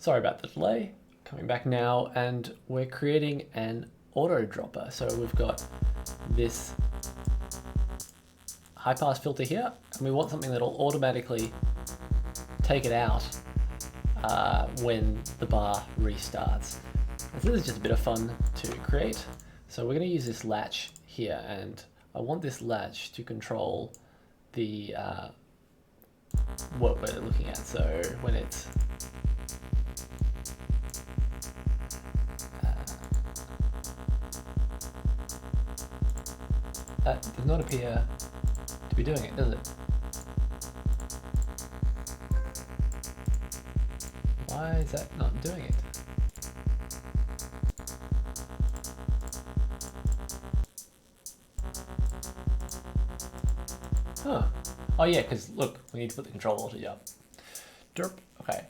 Sorry about the delay. Coming back now, and we're creating an auto dropper. So we've got this high pass filter here, and we want something that'll automatically take it out when the bar restarts. And so this is just a bit of fun to create. So we're going to use this latch here, and I want this latch to control the what we're looking at. So when it's that does not appear to be doing it, does it? Why is that not doing it? Huh. Oh yeah, because look, we need to put the control voltage up. Derp. Okay.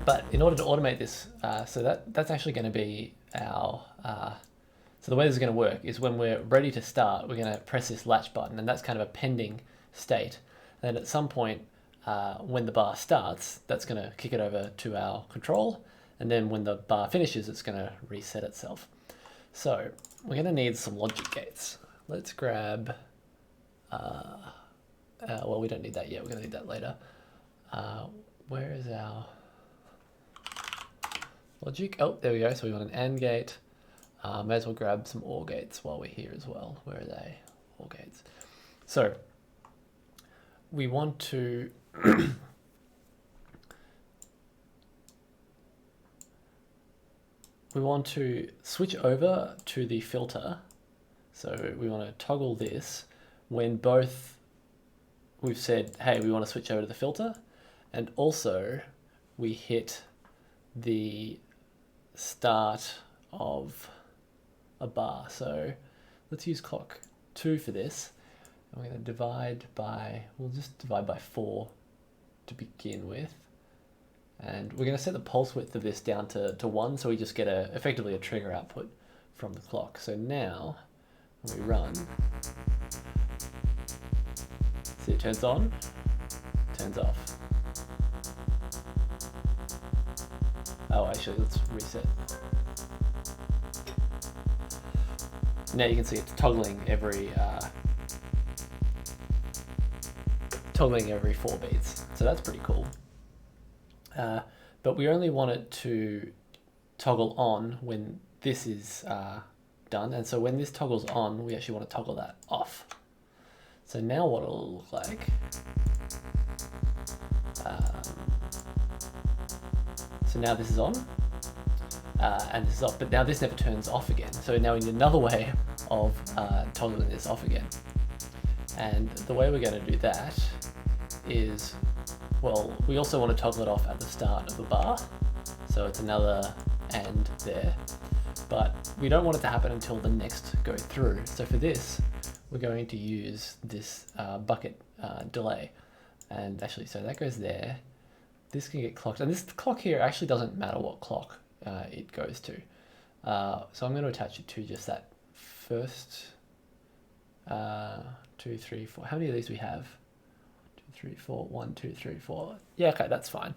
But in order to automate this, so that's actually going to be our, so the way this is going to work is when we're ready to start, we're going to press this latch button, and that's kind of a pending state. And then at some point, when the bar starts, that's going to kick it over to our control. And then when the bar finishes, it's going to reset itself. So we're going to need some logic gates. Let's grab, well, we don't need that yet. We're going to need that later. Where is our logic? Oh, there we go. So we want an AND gate. May as well grab some OR gates while we're here as well. Where are they? OR gates. So we want to we want to switch over to the filter. So we want to toggle this when both we've said, hey, we want to switch over to the filter, and also we hit the start of a bar. So let's use clock 2 for this. And we're going to divide by, we'll just divide by 4 to begin with. And we're going to set the pulse width of this down to 1, so we just get effectively a trigger output from the clock. So now when we run, see it turns on, turns off. Oh, actually, let's reset. Now you can see it's toggling every 4 beats. So that's pretty cool. But we only want it to toggle on when this is done. And so when this toggles on, we actually want to toggle that off. So now what it'll look like, so now this is on, and this is off, but now this never turns off again. So now we need another way of toggling this off again. And the way we're going to do that is, well, we also want to toggle it off at the start of the bar. So it's another AND there, but we don't want it to happen until the next go through. So for this, we're going to use this bucket delay. And actually, so that goes there. This can get clocked, and this clock here actually doesn't matter what clock it goes to. So I'm going to attach it to just that first 2, 3, 4. How many of these do we have? 2, 3, 4. 1, 2, 3, 4. Yeah, okay, that's fine.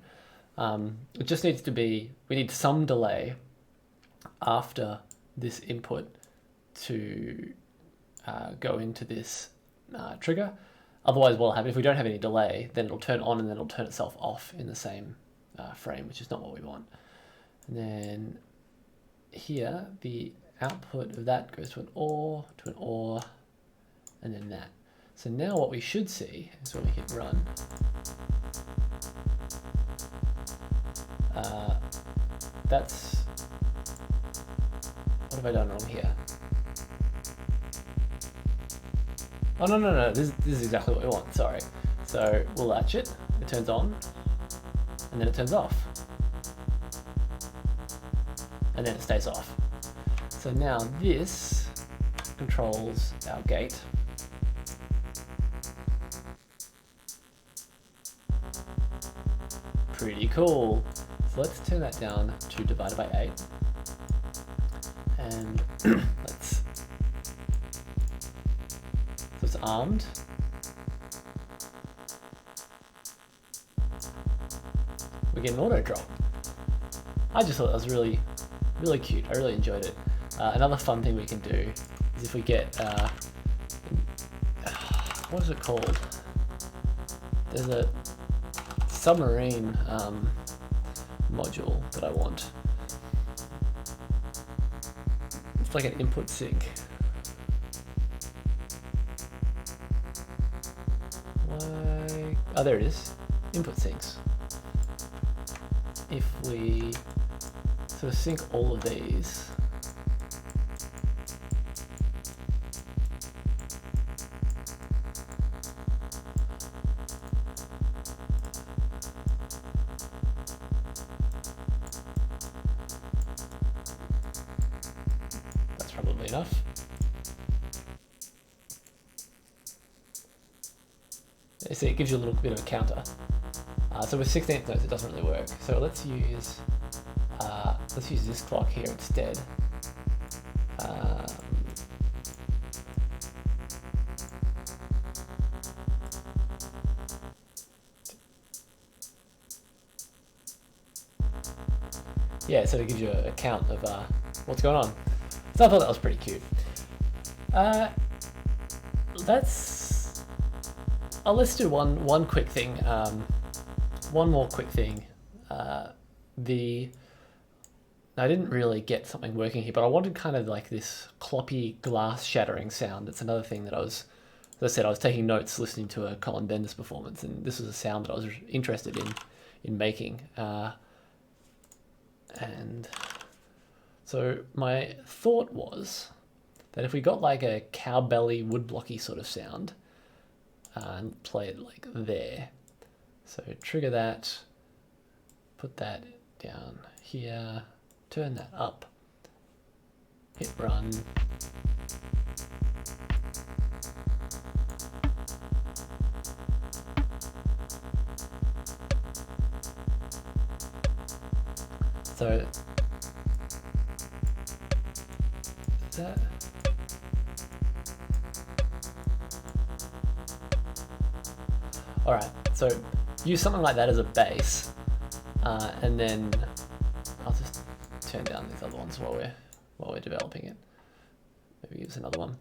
It just needs to be, we need some delay after this input to go into this trigger. Otherwise, what will happen if we don't have any delay, then it'll turn on and then it'll turn itself off in the same frame, which is not what we want. And then here, the output of that goes to an OR, and then that. So now what we should see is when we hit run, that's, what have I done wrong here? Oh, no, this is exactly what we want, sorry. So we'll latch it, it turns on, and then it turns off. And then it stays off. So now this controls our gate. Pretty cool. So let's turn that down to divided by 8. And let's, so it's armed. we get an auto drop. I just thought that was really, really cute. I really enjoyed it. Another fun thing we can do is if we get, what is it called? There's a submarine module that I want. It's like an input sync. Why? Oh, there it is. Input syncs. If we sort of sync all of these, that's probably enough. See, it gives you a little bit of a counter. So with 16th notes, it doesn't really work. So let's use this clock here instead. Yeah, so it gives you a count of what's going on. So I thought that was pretty cute. Let's do one quick thing. One more quick thing. I didn't really get something working here, but I wanted kind of like this cloppy glass shattering sound. It's another thing that as I said, I was taking notes listening to a Colin Bendis performance, and this was a sound that I was interested in making. And so my thought was that if we got like a cowbelly woodblocky sort of sound, and play it like there. So trigger that, put that down here, turn that up, hit run. So is that? All right, so use something like that as a base, and then I'll just turn down these other ones while we're developing it. Maybe give us another one.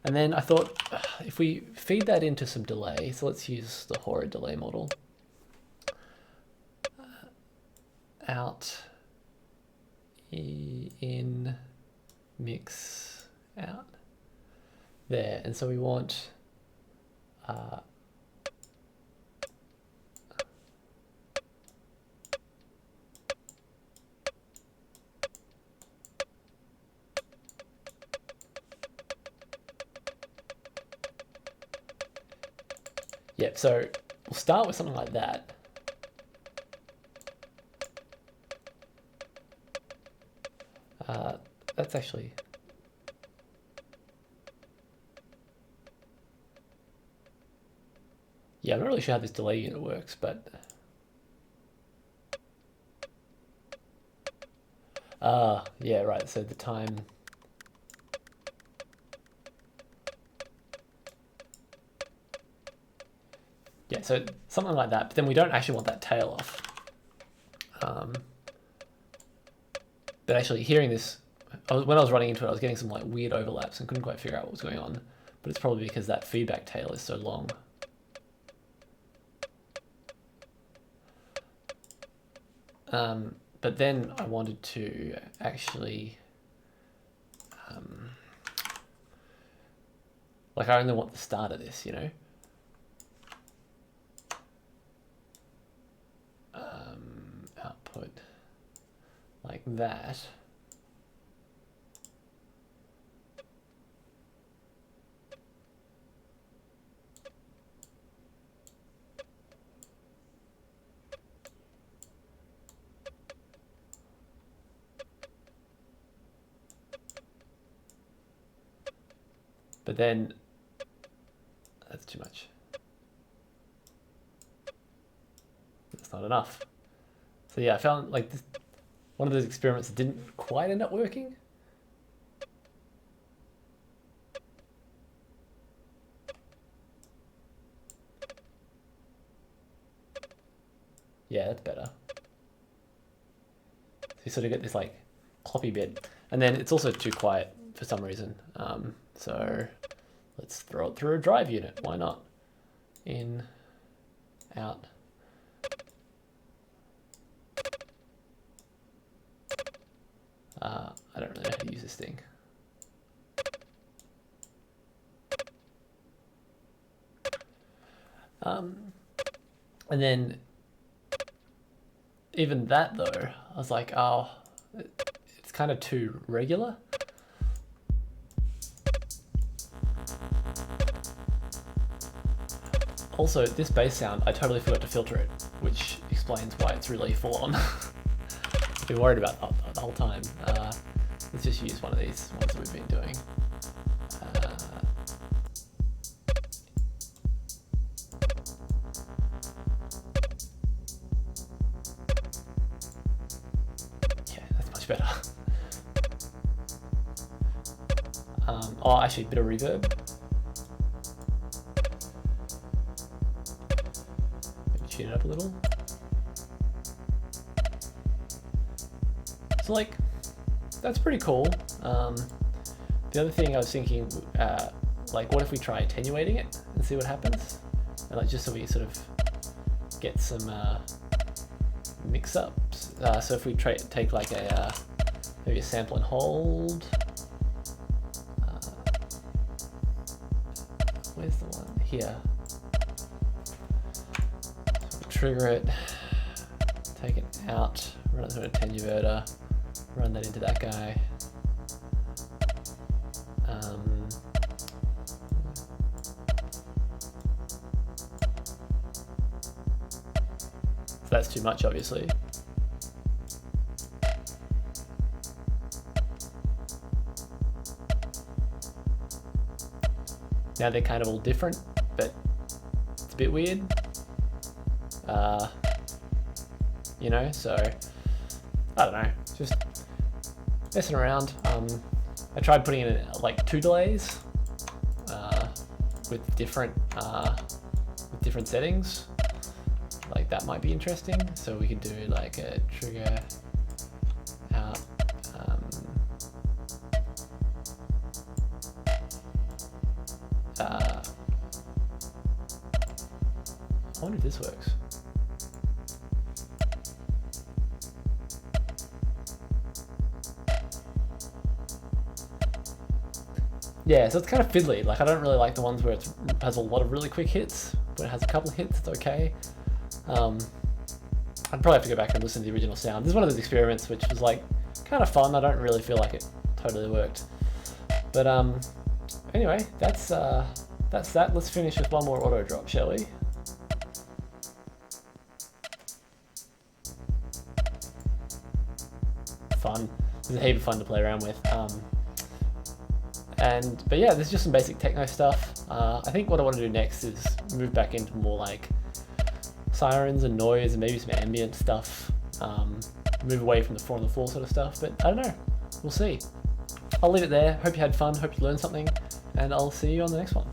And then I thought if we feed that into some delay, so let's use the Horror delay model. Out, in, mix, out, there. And so we want yep, so we'll start with something like that. That's actually, yeah, I'm not really sure how this delay unit works, but yeah, right, so the time, yeah, so something like that, but then we don't actually want that tail off. But actually hearing this, when I was running into it, I was getting some like weird overlaps and couldn't quite figure out what was going on. But it's probably because that feedback tail is so long. But then I wanted to actually, like I only want the start of this, you know? Output like that. But then that's too much. That's not enough. So yeah, I found like this, one of those experiments that didn't quite end up working. Yeah, that's better. you sort of get this like cloppy bit, and then it's also too quiet for some reason. So let's throw it through a drive unit. Why not? In, out. I don't really know how to use this thing. And then even that though, I was like, oh, it's kind of too regular. Also, this bass sound, I totally forgot to filter it, which explains why it's really full on. I've been worried about that the whole time. Let's just use one of these ones that we've been doing. Yeah, that's much better. Oh, actually, a bit of reverb. Tune it up a little. So like, that's pretty cool. The other thing I was thinking, like what if we try attenuating it and see what happens? And like just so we sort of get some mix-ups. So if we take like a maybe a sample and hold. Where's the one? Here. Trigger it, take it out, run it through a attenuator, run that into that guy. So that's too much, obviously. Now they're kind of all different, but it's a bit weird. You know, so I don't know, just messing around. I tried putting in like 2 delays with different settings. Like that might be interesting. So we could do like a trigger out. I wonder if this works. Yeah, so it's kind of fiddly. Like I don't really like the ones where it has a lot of really quick hits. When it has a couple of hits, it's okay. I'd probably have to go back and listen to the original sound. This is one of those experiments which was like kind of fun. I don't really feel like it totally worked. But anyway, that's that. Let's finish with one more auto drop, shall we? Fun. This is a heap of fun to play around with. But yeah, this is just some basic techno stuff. I think what I want to do next is move back into more like sirens and noise and maybe some ambient stuff. Move away from the 4 on the floor sort of stuff, but I don't know. We'll see. I'll leave it there. Hope you had fun. Hope you learned something, and I'll see you on the next one.